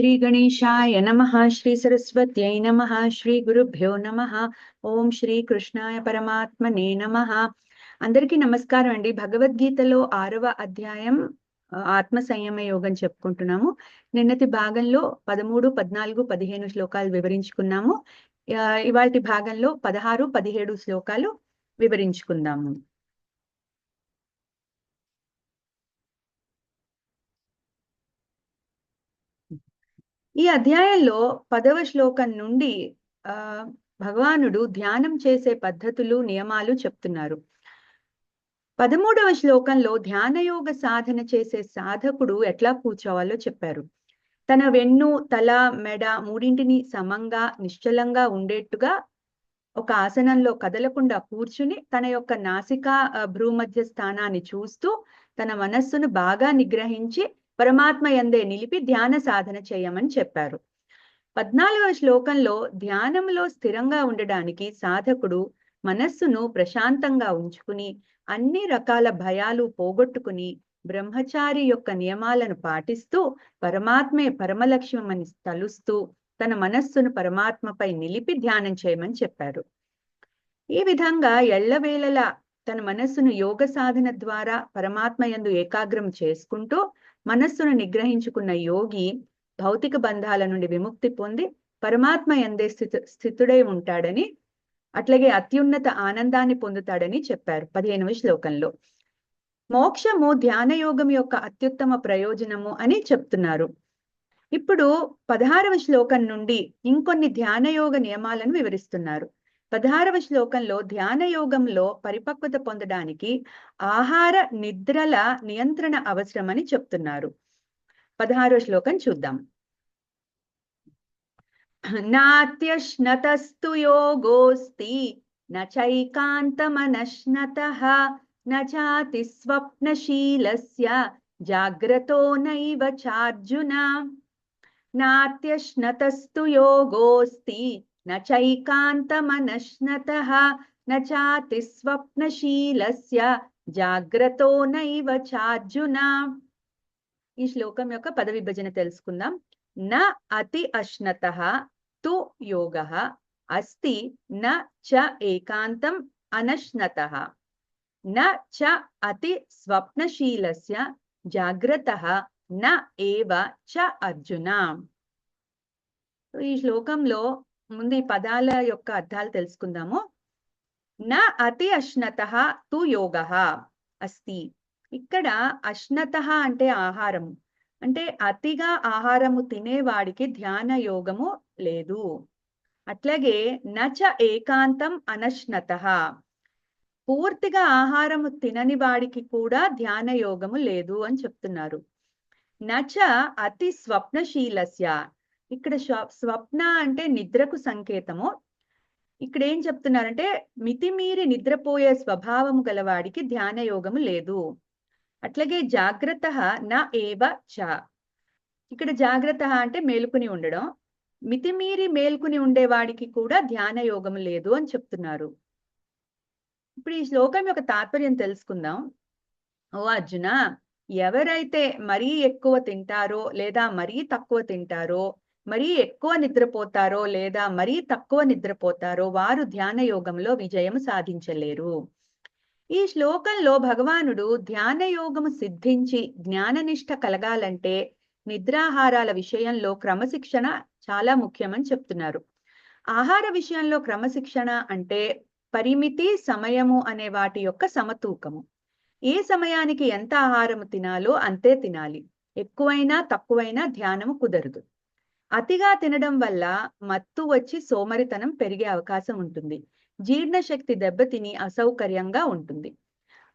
శ్రీ గణేశాయ నమః. శ్రీ సరస్వత్యై నమః. శ్రీ గురుభ్యో నమః. ఓం శ్రీ కృష్ణాయ పరమాత్మనే నమః. అందరికీ నమస్కారం అండి. భగవద్గీతలో 6వ అధ్యాయం ఆత్మ సంయమ యోగం చెప్పుకుంటున్నాము. నిన్నటి భాగంలో 13, 14, 15 శ్లోకాలు వివరించుకున్నాము. ఇవాల్టి భాగంలో 16, 17 శ్లోకాలు వివరించుకుందాము. ఈ అధ్యాయంలో 10వ శ్లోకం నుండి భగవానుడు ధ్యానం చేసే పద్ధతులు, నియమాలు చెప్తున్నారు. 13వ శ్లోకంలో ధ్యానయోగ సాధన చేసే సాధకుడు ఎట్లా కూర్చోవాలో చెప్పారు. తన వెన్ను, తల, మెడ మూడింటిని సమంగా, నిశ్చలంగా ఉండేట్టుగా ఒక ఆసనంలో కదలకుండా కూర్చుని తన యొక్క నాసికా భ్రూమధ్య స్థానాన్ని చూస్తూ తన మనస్సును బాగా నిగ్రహించి పరమాత్మ యందే నిలిపి ధ్యాన సాధన చేయమని చెప్పారు. 14వ శ్లోకంలో ధ్యానంలో స్థిరంగా ఉండడానికి సాధకుడు మనస్సును ప్రశాంతంగా ఉంచుకుని అన్ని రకాల భయాలు పోగొట్టుకుని బ్రహ్మచారి యొక్క నియమాలను పాటిస్తూ పరమాత్మే పరమలక్ష్యమని తలుస్తూ తన మనస్సును పరమాత్మపై నిలిపి ధ్యానం చేయమని చెప్పారు. ఈ విధంగా ఎల్లవేళలా తన మనస్సును యోగ సాధన ద్వారా పరమాత్మ యందు ఏకాగ్రం చేసుకుంటూ మనస్సును నిగ్రహించుకున్న యోగి భౌతిక బంధాల నుండి విముక్తి పొంది పరమాత్మ యందే స్థితుడై ఉంటాడని, అట్లాగే అత్యున్నత ఆనందాన్ని పొందుతాడని చెప్పారు 15వ శ్లోకంలో. మోక్షము ధ్యానయోగం యొక్క అత్యుత్తమ ప్రయోజనము అని చెప్తున్నారు. ఇప్పుడు 16వ శ్లోకం నుండి ఇంకొన్ని ధ్యానయోగ నియమాలను వివరిస్తున్నారు. 16వ శ్లోకంలో ధ్యానయోగంలో పరిపక్వత పొందడానికి ఆహార నిద్రల నియంత్రణ అవసరమని చెప్తున్నారు. 16వ శ్లోకం చూద్దాం. నాత్యశ్నతస్తు యోగోస్తి నచైకాంతమనశ్నతః నచాతి స్వప్నశీలస్య జాగ్రతో నైవ చార్జున. నాత్యశ్నతస్తు యోగోస్తి నచైకాంతమనశ్నతః నచాతి స్వప్నశీలస్య జాగ్రతో నైవ చార్జున. ఈ శ్లోకం యొక్క పద విభజన తెలుసుకుందాం. న అతి అశ్నతః తు యోగః అస్తి న చ ఏకాంతం అనశ్నతః న చ అతి స్వప్నశీలస్య జాగ్రతః న ఏవ చ అర్జున. ఈ శ్లోకంలో ముందు ఈ పదాల యొక్క అర్థాలు తెలుసుకుందాము. న అతి అశ్నతః తు యోగః అస్తి. ఇక్కడ అశ్నతః అంటే ఆహారము, అంటే అతిగా ఆహారము తినేవాడికి ధ్యాన యోగము లేదు. అట్లాగే నచ ఏకాంతం అనశ్నతః, పూర్తిగా ఆహారము తినని వాడికి కూడా ధ్యాన యోగము లేదు అని చెప్తున్నారు. నచ అతి స్వప్నశీలస్య, ఇక్కడ స్వప్న అంటే నిద్రకు సంకేతము. ఇక్కడ ఏం చెప్తున్నారంటే మితిమీరి నిద్రపోయే స్వభావము గలవాడికి ధ్యాన యోగము లేదు. అట్లాగే జాగ్రత్త న ఏవ చ, ఇక్కడ జాగ్రత్త అంటే మేలుకుని ఉండడం, మితిమీరి మేల్కుని ఉండేవాడికి కూడా ధ్యాన యోగము లేదు అని చెప్తున్నారు. ఇప్పుడు ఈ శ్లోకం యొక్క తాత్పర్యం తెలుసుకుందాం. ఓ అర్జున, ఎవరైతే మరీ ఎక్కువ తింటారో లేదా మరీ తక్కువ తింటారో, మరీ ఎక్కువ నిద్రపోతారో లేదా మరీ తక్కువ నిద్రపోతారో వారు ధ్యాన యోగంలో విజయం సాధించలేరు. ఈ శ్లోకంలో భగవానుడు ధ్యాన యోగము సిద్ధించి జ్ఞాననిష్ట కలగాలంటే నిద్రాహారాల విషయంలో క్రమశిక్షణ చాలా ముఖ్యమని చెప్తున్నారు. ఆహార విషయంలో క్రమశిక్షణ అంటే పరిమితి, సమయము అనే వాటి యొక్క సమతూకము. ఏ సమయానికి ఎంత ఆహారము తినాలో అంతే తినాలి. ఎక్కువైనా తక్కువైనా ధ్యానము కుదరదు. అతిగా తినడం వల్ల మత్తు వచ్చి సోమరితనం పెరిగే అవకాశం ఉంటుంది. జీర్ణశక్తి దెబ్బతిని అసౌకర్యంగా ఉంటుంది.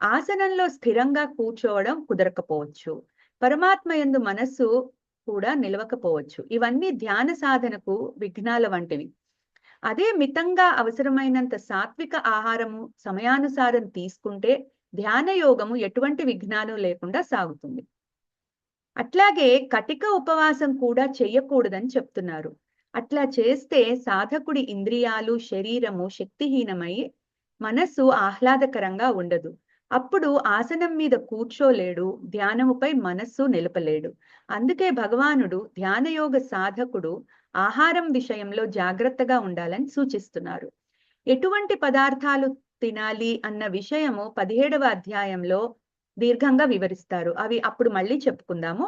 ఆసనంలో స్థిరంగా కూర్చోవడం కుదరకపోవచ్చు. పరమాత్మ యందు మనస్సు కూడా నిలవకపోవచ్చు. ఇవన్నీ ధ్యాన సాధనకు విఘ్నాల వంటివి. అదే మితంగా అవసరమైనంత సాత్విక ఆహారము సమయానుసారం తీసుకుంటే ధ్యాన యోగము ఎటువంటి విఘ్నాలు లేకుండా సాగుతుంది. అట్లాగే కటిక ఉపవాసం కూడా చెయ్యకూడదని చెప్తున్నారు. అట్లా చేస్తే సాధకుడి ఇంద్రియాలు, శరీరము శక్తిహీనమై మనస్సు ఆహ్లాదకరంగా ఉండదు. అప్పుడు ఆసనం మీద కూర్చోలేడు, ధ్యానముపై మనస్సు నిలపలేడు. అందుకే భగవానుడు ధ్యానయోగ సాధకుడు ఆహారం విషయంలో జాగ్రత్తగా ఉండాలని సూచిస్తున్నారు. ఎటువంటి పదార్థాలు తినాలి అన్న విషయము 17వ అధ్యాయంలో దీర్ఘంగా వివరిస్తారు. అవి అప్పుడు మళ్ళీ చెప్పుకుందాము.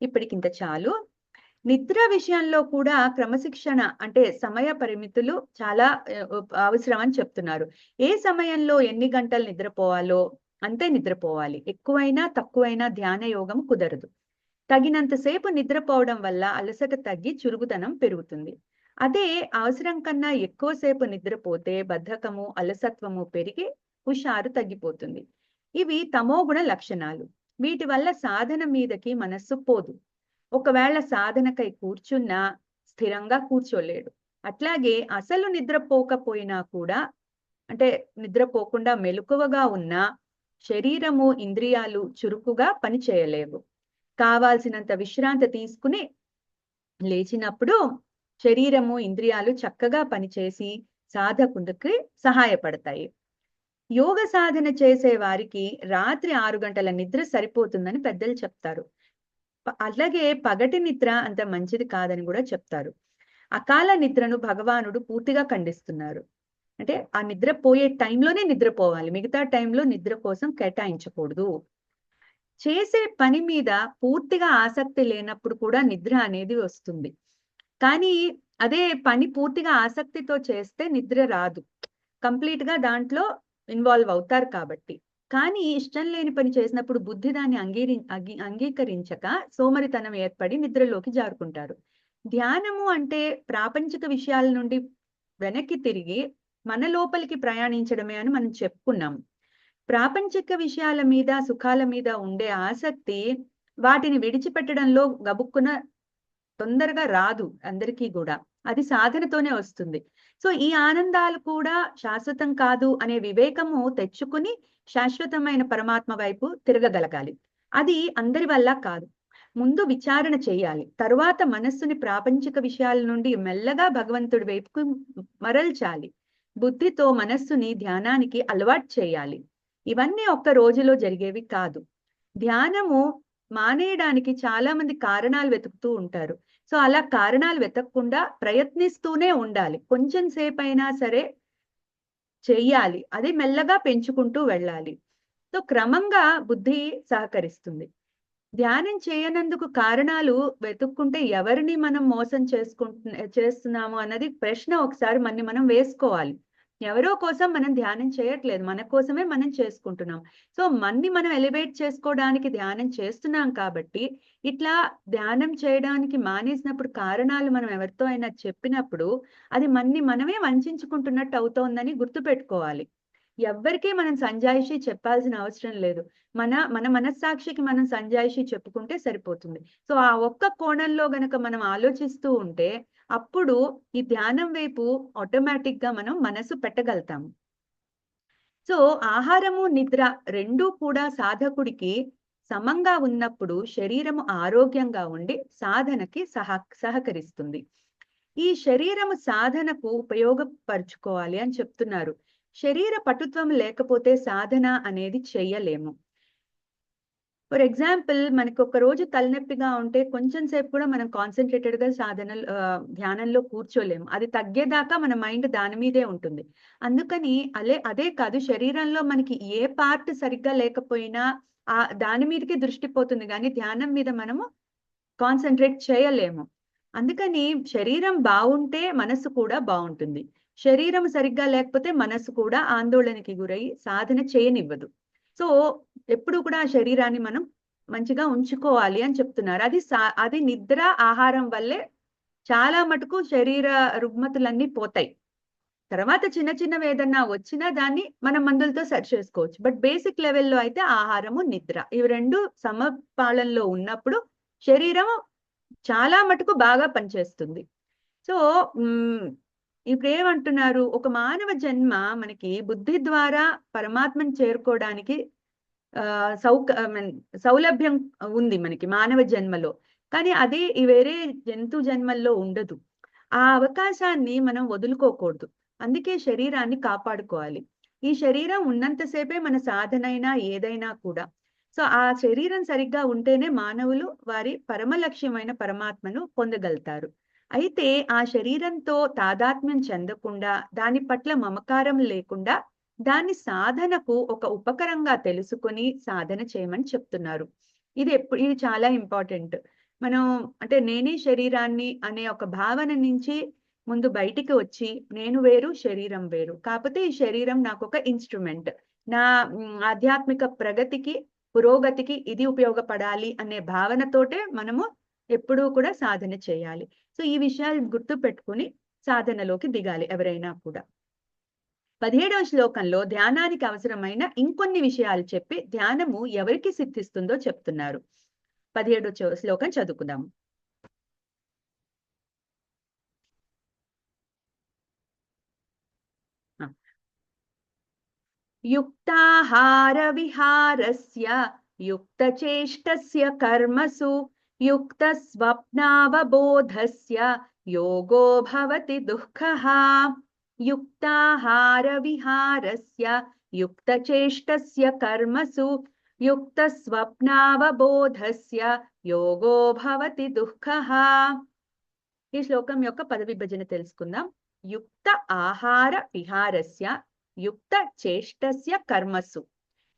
ఇప్పటికింత చాలు. నిద్ర విషయంలో కూడా క్రమశిక్షణ అంటే సమయ పరిమితులు చాలా అవసరం అని చెప్తున్నారు. ఏ సమయంలో ఎన్ని గంటలు నిద్రపోవాలో అంతే నిద్రపోవాలి. ఎక్కువైనా తక్కువైనా ధ్యాన యోగం కుదరదు. తగినంతసేపు నిద్రపోవడం వల్ల అలసట తగ్గి చురుకుతనం పెరుగుతుంది. అదే అవసరం కన్నా ఎక్కువసేపు నిద్రపోతే బద్ధకము, అలసత్వము పెరిగి హుషారు తగ్గిపోతుంది. ఇవి తమోగుణ లక్షణాలు. వీటి వల్ల సాధన మీదకి మనస్సు పోదు. ఒకవేళ సాధనకై కూర్చున్నా స్థిరంగా కూర్చోలేడు. అట్లాగే అసలు నిద్రపోకపోయినా కూడా అంటే నిద్రపోకుండా మెలకువగా ఉన్నా శరీరము, ఇంద్రియాలు చురుకుగా పనిచేయలేవు. కావాల్సినంత విశ్రాంతి తీసుకుని లేచినప్పుడు శరీరము, ఇంద్రియాలు చక్కగా పనిచేసి సాధకుడికి సహాయపడతాయి. యోగ సాధన చేసే వారికి రాత్రి 6 గంటల నిద్ర సరిపోతుందని పెద్దలు చెప్తారు. అలాగే పగటి నిద్ర అంత మంచిది కాదని కూడా చెప్తారు. అకాల నిద్రను భగవానుడు పూర్తిగా ఖండిస్తున్నారు. అంటే ఆ నిద్ర పోయే టైంలోనే నిద్రపోవాలి, మిగతా టైంలో నిద్ర కోసం కేటాయించకూడదు. చేసే పని మీద పూర్తిగా ఆసక్తి లేనప్పుడు కూడా నిద్ర అనేది వస్తుంది. కానీ అదే పని పూర్తిగా ఆసక్తితో చేస్తే నిద్ర రాదు. కంప్లీట్ గా దాంట్లో ఇన్వాల్వ్ అవుతారు కాబట్టి. కానీ ఇష్టం లేని పని చేసినప్పుడు బుద్ధి దాన్ని అంగీకరించక సోమరితనం ఏర్పడి నిద్రలోకి జారుకుంటారు. ధ్యానము అంటే ప్రాపంచిక విషయాల నుండి వెనక్కి తిరిగి మన లోపలికి ప్రయాణించడమే అని మనం చెప్పుకున్నాం. ప్రాపంచిక విషయాల మీద, సుఖాల మీద ఉండే ఆసక్తి వాటిని విడిచిపెట్టడంలో గబుక్కున తొందరగా రాదు అందరికీ కూడా. అది సాధనతోనే వస్తుంది. సో ఈ ఆనందాలు కూడా శాశ్వతం కాదు అనే వివేకము తెచ్చుకుని శాశ్వతమైన పరమాత్మ వైపు తిరగగలగాలి. అది అందరి వల్ల కాదు. ముందు విచారణ చేయాలి. తరువాత మనస్సుని ప్రాపంచిక విషయాల నుండి మెల్లగా భగవంతుడి వైపుకు మరల్చాలి. బుద్ధితో మనస్సుని ధ్యానానికి అలవాటు చేయాలి. ఇవన్నీ ఒక్క రోజులో జరిగేవి కాదు. ధ్యానము మానేయడానికి చాలా మంది కారణాలు వెతుకుతూ ఉంటారు. సో అలా కారణాలు వెతకకుండా ప్రయత్నిస్తూనే ఉండాలి. కొంచెం సేపు అయినా సరే చెయ్యాలి. అది మెల్లగా పెంచుకుంటూ వెళ్ళాలి. సో క్రమంగా బుద్ధి సహకరిస్తుంది. ధ్యానం చేయనందుకు కారణాలు వెతుక్కుంటే ఎవరిని మనం మోసం చేస్తున్నాము అన్నది ప్రశ్న ఒకసారి మనం వేసుకోవాలి. ఎవరో కోసం మనం ధ్యానం చేయట్లేదు, మన కోసమే మనం చేసుకుంటున్నాం. సో మనం ఎలివేట్ చేసుకోవడానికి ధ్యానం చేస్తున్నాం కాబట్టి ఇట్లా ధ్యానం చేయడానికి మానేసినప్పుడు కారణాలు మనం ఎవరితో అయినా చెప్పినప్పుడు అది మనమే వంచుకుంటున్నట్టు అవుతోందని గుర్తుపెట్టుకోవాలి. ఎవ్వరికీ మనం సంజాయిషి చెప్పాల్సిన అవసరం లేదు. మన మనస్సాక్షికి మనం సంజాయిషి చెప్పుకుంటే సరిపోతుంది. సో ఆ ఒక్క కోణంలో గనక మనం ఆలోచిస్తూ ఉంటే అప్పుడు ఈ ధ్యానం వైపు ఆటోమేటిక్ గా మనం మనసు పెట్టగలుగుతాము. సో ఆహారము, నిద్ర రెండూ కూడా సాధకుడికి సమంగా ఉన్నప్పుడు శరీరము ఆరోగ్యంగా ఉండి సాధనకి సహకరిస్తుంది. ఈ శరీరము సాధనకు ఉపయోగపరుచుకోవాలి అని చెప్తున్నారు. శరీర పటుత్వం లేకపోతే సాధన అనేది చెయ్యలేము. ఫర్ ఎగ్జాంపుల్ మనకు ఒక రోజు తలనొప్పిగా ఉంటే కొంచెం సేపు కూడా మనం కాన్సన్ట్రేటెడ్ గా ధ్యానంలో కూర్చోలేము. అది తగ్గేదాకా మన మైండ్ దాని మీదే ఉంటుంది. అందుకని అదే కాదు, శరీరంలో మనకి ఏ పార్ట్ సరిగ్గా లేకపోయినా దాని మీదకి దృష్టి పోతుంది, కానీ ధ్యానం మీద మనము కాన్సన్ట్రేట్ చేయలేము. అందుకని శరీరం బాగుంటే మనసు కూడా బాగుంటుంది. శరీరం సరిగ్గా లేకపోతే మనసు కూడా ఆందోళనకి గురై సాధన చేయనివ్వదు. సో ఎప్పుడు కూడా శరీరాన్ని మనం మంచిగా ఉంచుకోవాలి అని చెప్తున్నారు. అది నిద్ర, ఆహారం వల్లే చాలా మటుకు శరీర రుగ్మతులన్నీ పోతాయి. తర్వాత చిన్న చిన్నవి ఏదన్నా వచ్చినా దాన్ని మనం మందులతో సరి చేసుకోవచ్చు. బట్ బేసిక్ లెవెల్లో అయితే ఆహారము, నిద్ర ఇవి రెండు సమపాళనలో ఉన్నప్పుడు శరీరము చాలా మటుకు బాగా పనిచేస్తుంది. సో ఇప్పుడు ఏమంటున్నారు, ఒక మానవ జన్మ మనకి బుద్ధి ద్వారా పరమాత్మని చేరుకోవడానికి సౌలభ్యం ఉంది మనకి మానవ జన్మలో. కానీ అది వేరే జంతు జన్మల్లో ఉండదు. ఆ అవకాశాన్ని మనం వదులుకోకూడదు. అందుకే శరీరాన్ని కాపాడుకోవాలి. ఈ శరీరం ఉన్నంతసేపే మన సాధనైనా ఏదైనా కూడా. సో ఆ శరీరం సరిగ్గా ఉంటేనే మానవులు వారి పరమ లక్ష్యమైన పరమాత్మను పొందగలుగుతారు. అయితే ఆ శరీరంతో తాదాత్మ్యం చెందకుండా, దాని పట్ల మమకారం లేకుండా, దాన్ని సాధనకు ఒక ఉపకరంగా తెలుసుకొని సాధన చేయమని చెప్తున్నారు. ఇది చాలా ఇంపార్టెంట్. మనం అంటే నేనే శరీరాన్ని అనే ఒక భావన నుంచి ముందు బయటికి వచ్చి, నేను వేరు, శరీరం వేరు. కాకపోతే ఈ శరీరం నాకొక ఇన్‌స్ట్రుమెంట్. నా ఆధ్యాత్మిక ప్రగతికి, పురోగతికి ఇది ఉపయోగపడాలి అనే భావనతోటే మనము ఎప్పుడూ కూడా సాధన చేయాలి. సో ఈ విషయాలు గుర్తుపెట్టుకొని సాధనలోకి దిగాలి ఎవరైనా కూడా. 17వ శ్లోకంలో ధ్యానానికి అవసరమైన ఇంకొన్ని విషయాలు చెప్పి ధ్యానము ఎవరికి సిద్ధిస్తుందో చెప్తున్నారు. 17వ శ్లోకం చదువుకుందాము. యుక్తాహార విహారస్య యుక్తచేష్టస్య కర్మసు యుక్తస్వప్నావబోధస్య యోగో భవతి దుఃఖః. యుక్తాహార విహారస్య యుక్తచేష్టస్య కర్మసు యుక్తస్వప్నావబోధస్య యోగో భవతి దుఃఖః. ఈ శ్లోకం యొక్క పద విభజన తెలుసుకుందాం. యుక్త ఆహార విహారస్య యుక్త చేష్టస్య కర్మసు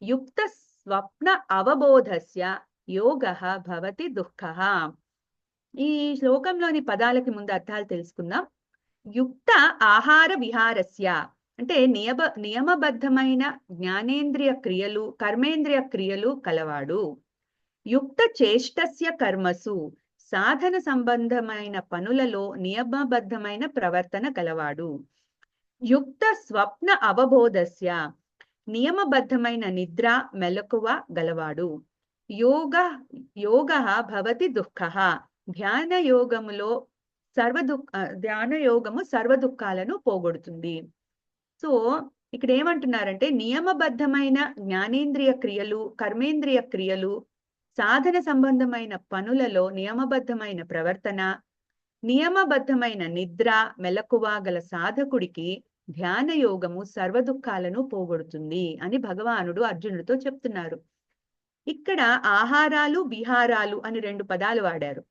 యుక్త స్వప్న అవబోధస్య యోగః భవతి దుఃఖః. ఈ శ్లోకంలోని పదాలకి ముందు అర్థాలు తెలుసుకుందాం. యుక్త ఆహార విహారస్య అంటే నియమబద్ధమైన జ్ఞానేంద్రియ క్రియలు, కర్మేంద్రియ క్రియలు కలవాడు. యుక్త చేష్టస్య కర్మసు సాధన సంబంధమైన పనులలో నియమబద్ధమైన ప్రవర్తన కలవాడు. యుక్త స్వప్న అవబోధస్య నియమబద్ధమైన నిద్ర మెలకువ గలవాడు. యోగః భవతి దుఃఖః ధ్యాన యోగము సర్వ దుఃఖాలను పోగొడుతుంది. సో ఇక్కడ ఏమంటున్నారంటే నియమబద్ధమైన జ్ఞానేంద్రియ క్రియలు, కర్మేంద్రియ క్రియలు, సాధన సంబంధమైన పనులలో నియమబద్ధమైన ప్రవర్తన, నియమబద్ధమైన నిద్ర మెలకువ గల సాధకుడికి ధ్యాన యోగము సర్వ దుఃఖాలను పోగొడుతుంది అని భగవానుడు అర్జునుడితో చెప్తున్నారు. ఇక్కడ ఆహారాలు, విహారాలు అని 2 పదాలు వాడారు.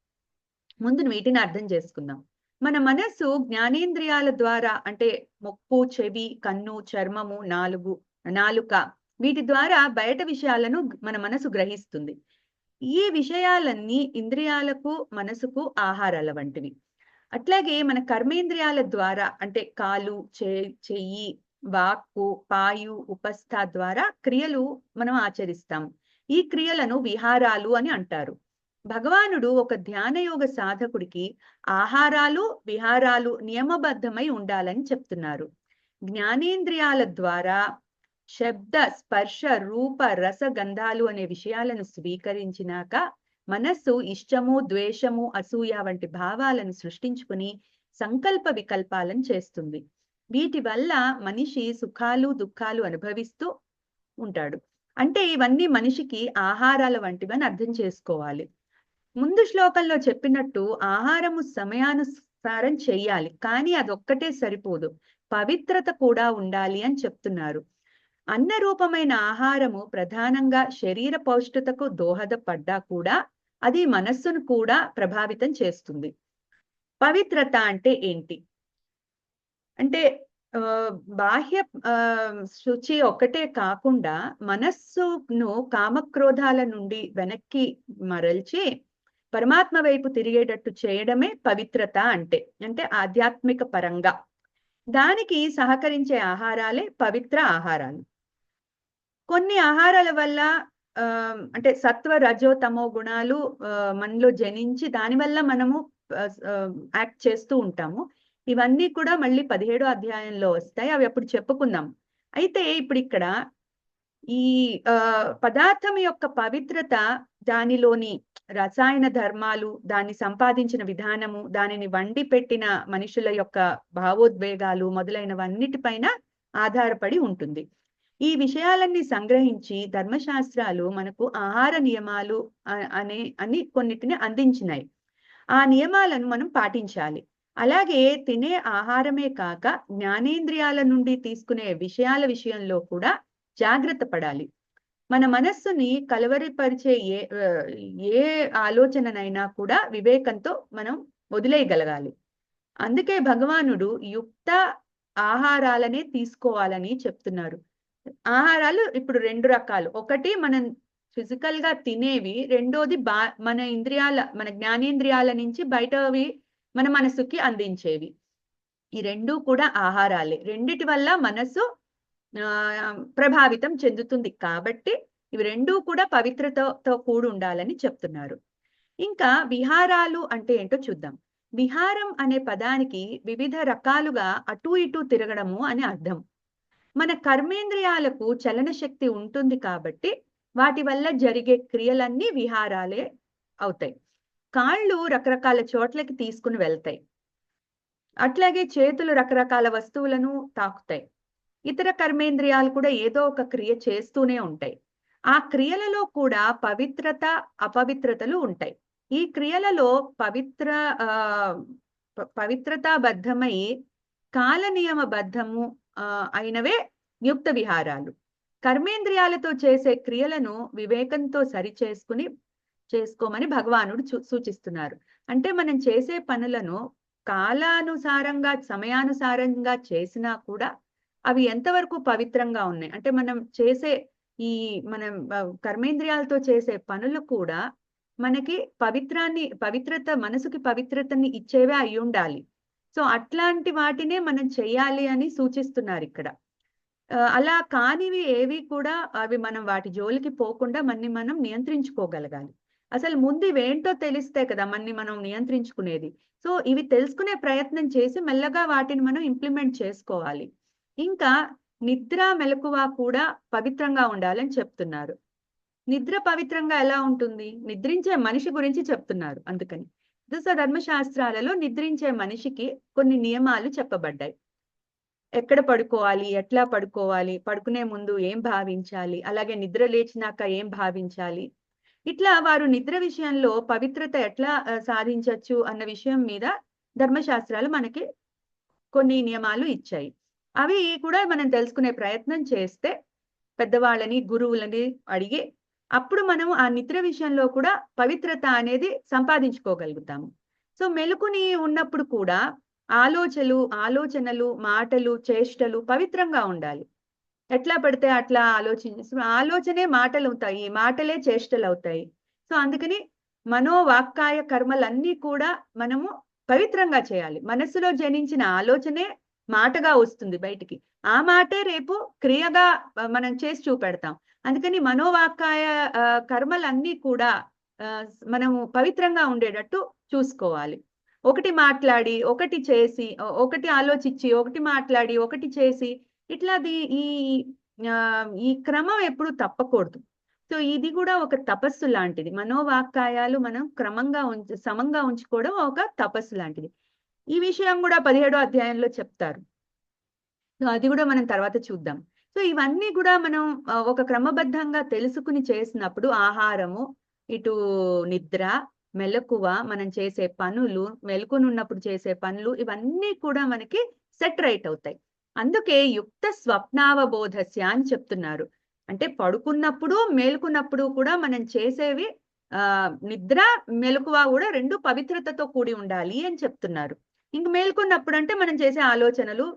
ముందు వీటిని అర్థం చేసుకుందాం. మన మనస్సు జ్ఞానేంద్రియాల ద్వారా అంటే ముక్కు, చెవి, కన్ను, చర్మము, నాలుక వీటి ద్వారా బయట విషయాలను మన మనసు గ్రహిస్తుంది. ఈ విషయాలన్నీ ఇంద్రియాలకు, మనసుకు ఆహారాల వంటివి. అట్లాగే మన కర్మేంద్రియాల ద్వారా అంటే కాలు, చెయ్యి, వాక్కు, పాయు, ఉపస్థ ద్వారా క్రియలు మనం ఆచరిస్తాం. ఈ క్రియలను విహారాలు అని అంటారు. భగవానుడు ఒక ధ్యానయోగ సాధకుడికి ఆహారాలు, విహారాలు నియమబద్ధమై ఉండాలని చెప్తున్నారు. జ్ఞానేంద్రియాల ద్వారా శబ్ద, స్పర్శ, రూప, రస, గంధాలు అనే విషయాలను స్వీకరించినాక మనస్సు ఇష్టము, ద్వేషము, అసూయ వంటి భావాలను సృష్టించుకుని సంకల్ప వికల్పాలను చేస్తుంది. వీటి వల్ల మనిషి సుఖాలు, దుఃఖాలు అనుభవిస్తూ ఉంటాడు. అంటే ఇవన్నీ మనిషికి ఆహారాల వంటివని అర్థం చేసుకోవాలి. ముందు శ్లోకంలో చెప్పినట్టు ఆహారము సమయానుసారం చెయ్యాలి, కానీ అదొక్కటే సరిపోదు, పవిత్రత కూడా ఉండాలి అని చెప్తున్నారు. అన్న రూపమైన ఆహారము ప్రధానంగా శరీర పౌష్టికతకు దోహదపడ్డా కూడా అది మనస్సును కూడా ప్రభావితం చేస్తుంది. పవిత్రత అంటే ఏంటి అంటే బాహ్య శుచి ఒక్కటే కాకుండా మనస్సును కామక్రోధాల నుండి వెనక్కి మరల్చి పరమాత్మ వైపు తిరిగేటట్టు చేయడమే పవిత్రత అంటే ఆధ్యాత్మిక పరంగా. దానికి సహకరించే ఆహారాలే పవిత్ర ఆహారాలు. కొన్ని ఆహారాల వల్ల అంటే సత్వ, రజో, తమో గుణాలు మనలో జనించి దానివల్ల మనము యాక్ట్ చేస్తూ ఉంటాము. ఇవన్నీ కూడా మళ్ళీ 17వ అధ్యాయంలో వస్తాయి, అవి అప్పుడు చెప్పుకుందాం. అయితే ఇప్పుడు ఇక్కడ ఈ పదార్థం యొక్క పవిత్రత, దానిలోని రసాయన ధర్మాలు, దాన్ని సంపాదించిన విధానము, దానిని వండి పెట్టిన మనుషుల యొక్క భావోద్వేగాలు మొదలైనవన్నిటిపైన ఆధారపడి ఉంటుంది. ఈ విషయాలన్నీ సంగ్రహించి ధర్మశాస్త్రాలు మనకు ఆహార నియమాలు అని కొన్నిటిని అందించినాయి. ఆ నియమాలను మనం పాటించాలి. అలాగే తినే ఆహారమే కాక జ్ఞానేంద్రియాల నుండి తీసుకునే విషయాల విషయంలో కూడా జాగ్రత్త పడాలి. మన మనస్సుని కలవరపరిచే ఏ ఆలోచననైనా కూడా వివేకంతో మనం వదిలేయగలగాలి. అందుకే భగవానుడు యుక్త ఆహారాలనే తీసుకోవాలని చెప్తున్నారు. ఆహారాలు ఇప్పుడు 2 రకాలు. ఒకటి మనం ఫిజికల్ గా తినేవి, రెండోది మన మన జ్ఞానేంద్రియాల నుంచి బయటవి మన మనసుకి అందించేవి. ఈ 2 కూడా ఆహారాలే. రెండిటి వల్ల మనసు ప్రభావితం చెందుతుంది కాబట్టి ఇవి 2 కూడా పవిత్రతతో కూడి ఉండాలని చెప్తున్నారు. ఇంకా విహారాలు అంటే ఏంటో చూద్దాం. విహారం అనే పదానికి వివిధ రకాలుగా అటు ఇటు తిరగడము అని అర్థం. మన కర్మేంద్రియాలకు చలన శక్తి ఉంటుంది కాబట్టి వాటి వల్ల జరిగే క్రియలన్నీ విహారాలే అవుతాయి. కాళ్ళు రకరకాల చోట్లకి తీసుకుని వెళ్తాయి. అట్లాగే చేతులు రకరకాల వస్తువులను తాకుతాయి. ఇతర కర్మేంద్రియాలు కూడా ఏదో ఒక క్రియ చేస్తూనే ఉంటాయి. ఆ క్రియలలో కూడా పవిత్రత, అపవిత్రతలు ఉంటాయి. ఈ క్రియలలో పవిత్రతాబద్ధమై కాలనియమబద్ధము అయినవే యుక్త విహారాలు. కర్మేంద్రియాలతో చేసే క్రియలను వివేకంతో చేసుకోమని భగవానుడు సూచిస్తున్నారు. అంటే మనం చేసే పనులను కాలానుసారంగా, సమయానుసారంగా చేసినా కూడా అవి ఎంతవరకు పవిత్రంగా ఉన్నాయి. అంటే మనం చేసే మనం కర్మేంద్రియాలతో చేసే పనులు కూడా మనకి పవిత్రత, మనసుకి పవిత్రతని ఇచ్చేవే అయి ఉండాలి. సో అట్లాంటి వాటినే మనం చెయ్యాలి అని సూచిస్తున్నారు ఇక్కడ. అలా కానివి ఏవి కూడా అవి మనం వాటి జోలికి పోకుండా మనం నియంత్రించుకోగలగాలి. అసలు ముందు ఇవేంటో తెలిస్తే కదా మనం నియంత్రించుకునేది. సో ఇవి తెలుసుకునే ప్రయత్నం చేసి మెల్లగా వాటిని మనం ఇంప్లిమెంట్ చేసుకోవాలి. ఇంకా నిద్ర, మెలకువ కూడా పవిత్రంగా ఉండాలని చెప్తున్నారు. నిద్ర పవిత్రంగా ఎలా ఉంటుంది? నిద్రించే మనిషి గురించి చెప్తున్నారు. అందుకని ధర్మశాస్త్రాలలో నిద్రించే మనిషికి కొన్ని నియమాలు చెప్పబడ్డాయి. ఎక్కడ పడుకోవాలి, ఎట్లా పడుకోవాలి, పడుకునే ముందు ఏం భావించాలి, అలాగే నిద్ర లేచినాక ఏం భావించాలి, ఇట్లా వారు నిద్ర విషయంలో పవిత్రత ఎట్లా సాధించవచ్చు అన్న విషయం మీద ధర్మశాస్త్రాలు మనకి కొన్ని నియమాలు ఇచ్చాయి. అవి కూడా మనం తెలుసుకునే ప్రయత్నం చేస్తే, పెద్దవాళ్ళని, గురువులని అడిగి అప్పుడు మనం ఆ నిద్ర విషయంలో కూడా పవిత్రత అనేది సంపాదించుకోగలుగుతాము. సో మెలుకుని ఉన్నప్పుడు కూడా ఆలోచనలు, మాటలు, చేష్టలు పవిత్రంగా ఉండాలి. ఎట్లా పడితే అట్లా ఆలోచనే మాటలు అవుతాయి, మాటలే చేష్టలు అవుతాయి. సో అందుకని మనోవాక్కాయ కర్మలన్నీ కూడా మనము పవిత్రంగా చేయాలి. మనస్సులో జనించిన ఆలోచనే మాటగా వస్తుంది బయటికి. ఆ మాటే రేపు క్రియగా మనం చేసి చూపెడతాం. అందుకని మనోవాక్కాయ కర్మలన్నీ కూడా మనము పవిత్రంగా ఉండేటట్టు చూసుకోవాలి. ఒకటి మాట్లాడి, ఒకటి చేసి, ఒకటి ఆలోచించి, ఒకటి మాట్లాడి, ఒకటి చేసి, ఇట్లాది ఈ క్రమం ఎప్పుడు తప్పకూడదు. సో ఇది కూడా ఒక తపస్సు లాంటిది. మనోవాక్కాయాలు మనం క్రమంగా సమంగా ఉంచుకోవడం ఒక తపస్సు లాంటిది. ఈ విషయం కూడా 17వ అధ్యాయంలో చెప్తారు. సో అది కూడా మనం తర్వాత చూద్దాం. సో ఇవన్నీ కూడా మనం ఒక క్రమబద్ధంగా తెలుసుకుని చేసినప్పుడు ఆహారము, ఇటు నిద్ర, మెలకువ, మనం చేసే పనులు, మెలకునున్నప్పుడు చేసే పనులు, ఇవన్నీ కూడా మనకి సెట్ రైట్ అవుతాయి. అందుకే యుక్త స్వప్నావబోధస్య అని చెప్తున్నారు. అంటే పడుకున్నప్పుడు, మేలుకున్నప్పుడు కూడా మనం చేసేవి నిద్ర, మెలకువ కూడా 2 పవిత్రతతో కూడి ఉండాలి అని చెప్తున్నారు. ఇంక మేల్కొన్నప్పుడు అంటే మనం చేసే ఆలోచనలు,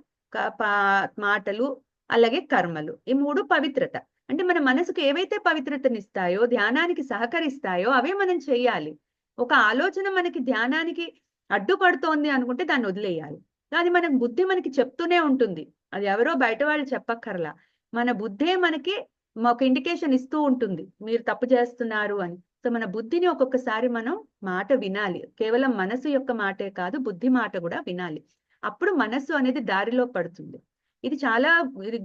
మాటలు, అలాగే కర్మలు, ఈ 3 పవిత్రత. అంటే మన మనసుకు ఏవైతే పవిత్రతనిస్తాయో, ధ్యానానికి సహకరిస్తాయో అవే మనం చేయాలి. ఒక ఆలోచన మనకి ధ్యానానికి అడ్డుపడుతోంది అనుకుంటే దాన్ని వదిలేయాలి. అది మన బుద్ధి మనకి చెప్తూనే ఉంటుంది. అది ఎవరో బయట వాళ్ళు చెప్పక్కర్లా. మన బుద్ధే మనకి ఒక ఇండికేషన్ ఇస్తూ ఉంటుంది, మీరు తప్పు చేస్తున్నారు అని. సో మన బుద్ధిని ఒక్కొక్కసారి మనం మాట వినాలి. కేవలం మనసు యొక్క మాటే కాదు, బుద్ధి మాట కూడా వినాలి. అప్పుడు మనస్సు అనేది దారిలో పడుతుంది. ఇది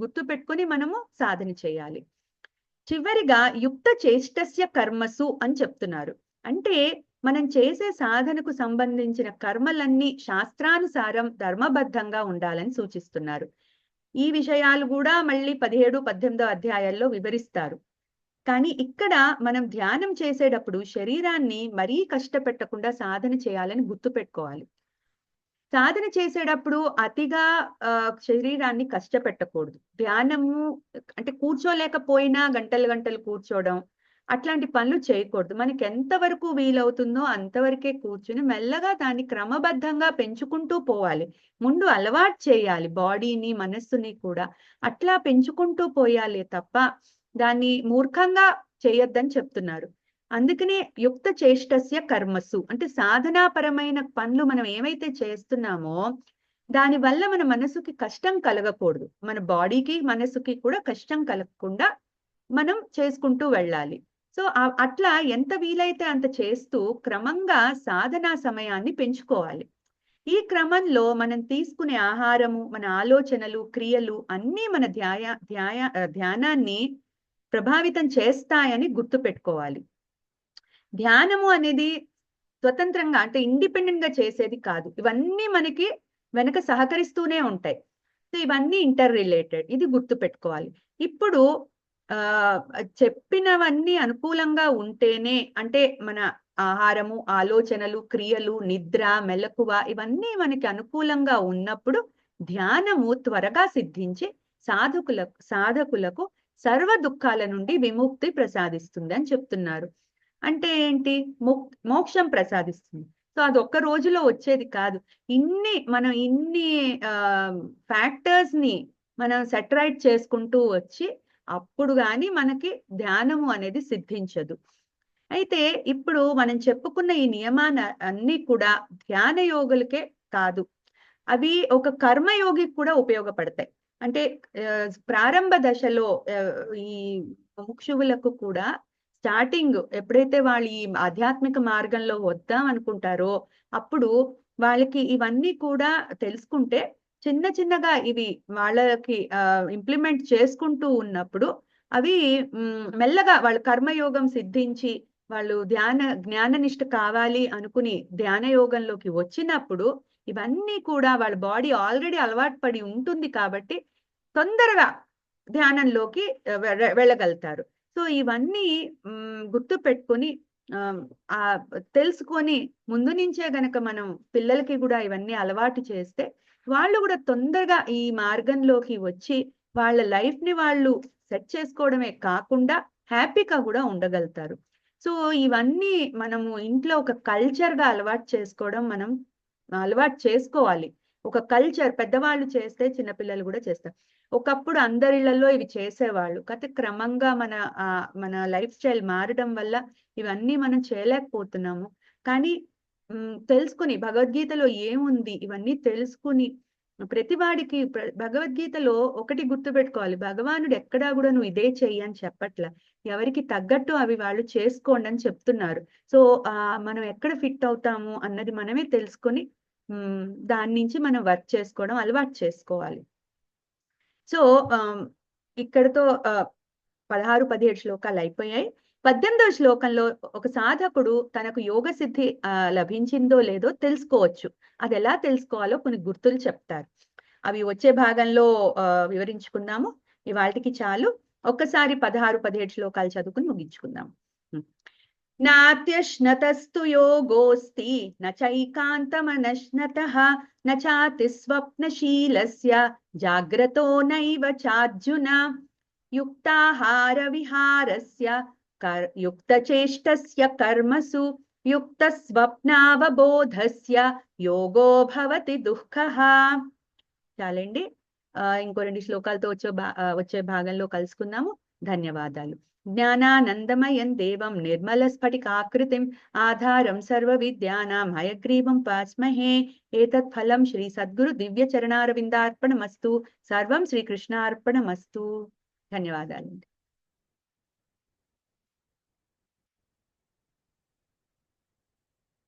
గుర్తు పెట్టుకొని మనము సాధన చేయాలి. చివరిగా యుక్త చేష్టస్య కర్మసు అని చెప్తున్నారు. అంటే మనం చేసే సాధనకు సంబంధించిన కర్మలన్నీ శాస్త్రానుసారం ధర్మబద్ధంగా ఉండాలని సూచిస్తున్నారు. ఈ విషయాలు కూడా మళ్ళీ 17, 18 అధ్యాయాల్లో వివరిస్తారు. కానీ ఇక్కడ మనం ధ్యానం చేసేటప్పుడు శరీరాన్ని మరీ కష్టపెట్టకుండా సాధన చేయాలని గుర్తుపెట్టుకోవాలి. సాధన చేసేటప్పుడు అతిగా శరీరాన్ని కష్టపెట్టకూడదు. ధ్యానము అంటే కూర్చోలేకపోయినా గంటలు గంటలు కూర్చోవడం అట్లాంటి పనులు చేయకూడదు. మనకి ఎంతవరకు వీలవుతుందో అంతవరకే కూర్చుని మెల్లగా దాన్ని క్రమబద్ధంగా పెంచుకుంటూ పోవాలి. ముందు అలవాటు చేయాలి బాడీని, మనస్సుని కూడా. అట్లా పెంచుకుంటూ పోయాలి తప్ప దాన్ని మూర్ఖంగా చేయొద్దని చెప్తున్నారు. అందుకనే యుక్త చేష్టస్య కర్మసు అంటే సాధనాపరమైన పనులు మనం ఏమైతే చేస్తున్నామో దాని వల్ల మన మనసుకి కష్టం కలగకూడదు. మన బాడీకి మనసుకి కూడా కష్టం కలగకుండా మనం చేసుకుంటూ వెళ్ళాలి. సో అట్లా ఎంత వీలైతే అంత చేస్తూ క్రమంగా సాధనా సమయాన్ని పెంచుకోవాలి. ఈ క్రమంలో మనం తీసుకునే ఆహారము, మన ఆలోచనలు, క్రియలు అన్నీ మన ధ్యానాన్ని ప్రభావితం చేస్తాయని గుర్తుపెట్టుకోవాలి. ధ్యానము అనేది స్వతంత్రంగా అంటే ఇండిపెండెంట్ గా చేసేది కాదు. ఇవన్నీ మనకి వెనక సహకరిస్తూనే ఉంటాయి. సో ఇవన్నీ ఇంటర్ రిలేటెడ్. ఇది గుర్తు పెట్టుకోవాలి. ఇప్పుడు చెప్పినవన్నీ అనుకూలంగా ఉంటేనే అంటే మన ఆహారము, ఆలోచనలు, క్రియలు, నిద్ర, మెలకువ ఇవన్నీ మనకి అనుకూలంగా ఉన్నప్పుడు ధ్యానము త్వరగా సిద్ధించి సాధకులకు సర్వ దుఃఖాల నుండి విముక్తి ప్రసాదిస్తుంది అని చెప్తున్నారు. అంటే ఏంటి? మోక్షం ప్రసాదిస్తుంది. సో అది ఒక్క రోజులో వచ్చేది కాదు. మనం ఇన్ని ఫ్యాక్టర్స్ ని మనం సెటరైట్ చేసుకుంటూ వచ్చి అప్పుడు గాని మనకి ధ్యానము అనేది సిద్ధించదు. అయితే ఇప్పుడు మనం చెప్పుకున్న ఈ నియమాన అన్ని కూడా ధ్యాన యోగులకే కాదు, అవి ఒక కర్మయోగికి కూడా ఉపయోగపడతాయి. అంటే ప్రారంభ దశలో ఈ ముముక్షువులకు కూడా స్టార్టింగ్ ఎప్పుడైతే వాళ్ళు ఈ ఆధ్యాత్మిక మార్గంలో వద్దాం అనుకుంటారో అప్పుడు వాళ్ళకి ఇవన్నీ కూడా తెలుసుకుంటే చిన్న చిన్నగా ఇవి వాళ్ళకి ఇంప్లిమెంట్ చేసుకుంటూ ఉన్నప్పుడు అవి మెల్లగా వాళ్ళు కర్మయోగం సిద్ధించి వాళ్ళు జ్ఞాననిష్ట కావాలి అనుకుని ధ్యాన యోగంలోకి వచ్చినప్పుడు ఇవన్నీ కూడా వాళ్ళ బాడీ ఆల్రెడీ అలవాటు పడి ఉంటుంది కాబట్టి తొందరగా ధ్యానంలోకి వెళ్ళగలుగుతారు. సో ఇవన్నీ గుర్తు పెట్టుకొని తెలుసుకొని ముందు నుంచే గనక మనం పిల్లలకి కూడా ఇవన్నీ అలవాటు చేస్తే వాళ్ళు కూడా తొందరగా ఈ మార్గంలోకి వచ్చి వాళ్ళ లైఫ్ ని వాళ్ళు సెట్ చేసుకోవడమే కాకుండా హ్యాపీగా కూడా ఉండగలుగుతారు. సో ఇవన్నీ మనము ఇంట్లో ఒక కల్చర్ గా అలవాటు చేసుకోవాలి. ఒక కల్చర్ పెద్దవాళ్ళు చేస్తే చిన్నపిల్లలు కూడా చేస్తారు. ఒకప్పుడు అందరిళ్లలో ఇవి చేసేవాళ్ళు. కాకపోతే క్రమంగా మన లైఫ్ స్టైల్ మారడం వల్ల ఇవన్నీ మనం చేయలేకపోతున్నాము. కానీ తెలుసుకుని భగవద్గీతలో ఏముంది ఇవన్నీ తెలుసుకుని ప్రతివాడికి భగవద్గీతలో ఒకటి గుర్తుపెట్టుకోవాలి, భగవానుడు ఎక్కడా కూడా నువ్వు ఇదే చెయ్యి అని చెప్పట్ల, ఎవరికి తగ్గట్టు అవి వాళ్ళు చేసుకోండి అని చెప్తున్నారు. సో మనం ఎక్కడ ఫిట్ అవుతాము అన్నది మనమే తెలుసుకొని దాని నుంచి మనం వర్క్ చేసుకోవడం అలవాటు చేసుకోవాలి. సో ఇక్కడతో 16-17 శ్లోకాలు అయిపోయాయి. 18వ శ్లోకంలో ఒక సాధకుడు తనకు యోగ సిద్ధి లభించిందో లేదో తెలుసుకోవచ్చు. అది ఎలా తెలుసుకోవాలో కొన్ని గుర్తులు చెప్తారు. అవి వచ్చే భాగంలో వివరించుకుందాము. ఇవాళకి చాలు. ఒక్కసారి 16-17 శ్లోకాలు చదువుకుని ముగించుకుందాం. నాత్యశ్నతస్తు యోగోస్తి నైకాంతమనశ్నతః నాతి స్వప్నశీలస్య జాగ్రతో నైవ చార్జున యుక్తాహార విహారస్య యుక్తచేష్టస్య కర్మసు యుక్త స్వప్నావబోధస్య యోగో భవతి దుఃఖః. చాలండి. ఇంకో 2 శ్లోకాలతో వచ్చే భాగంలో కలుసుకుందాము. ధన్యవాదాలు. జ్ఞానానందమయం దేవం నిర్మల స్ఫటికాకృతిం ఆధారం సర్వ విద్యానాం హయగ్రీవం పాస్మహే. ఏతత్ ఫలం శ్రీ సద్గురు దివ్య చరణారవిందార్పణమస్తు. సర్వం శ్రీకృష్ణార్పణమస్తు. ధన్యవాదాలు.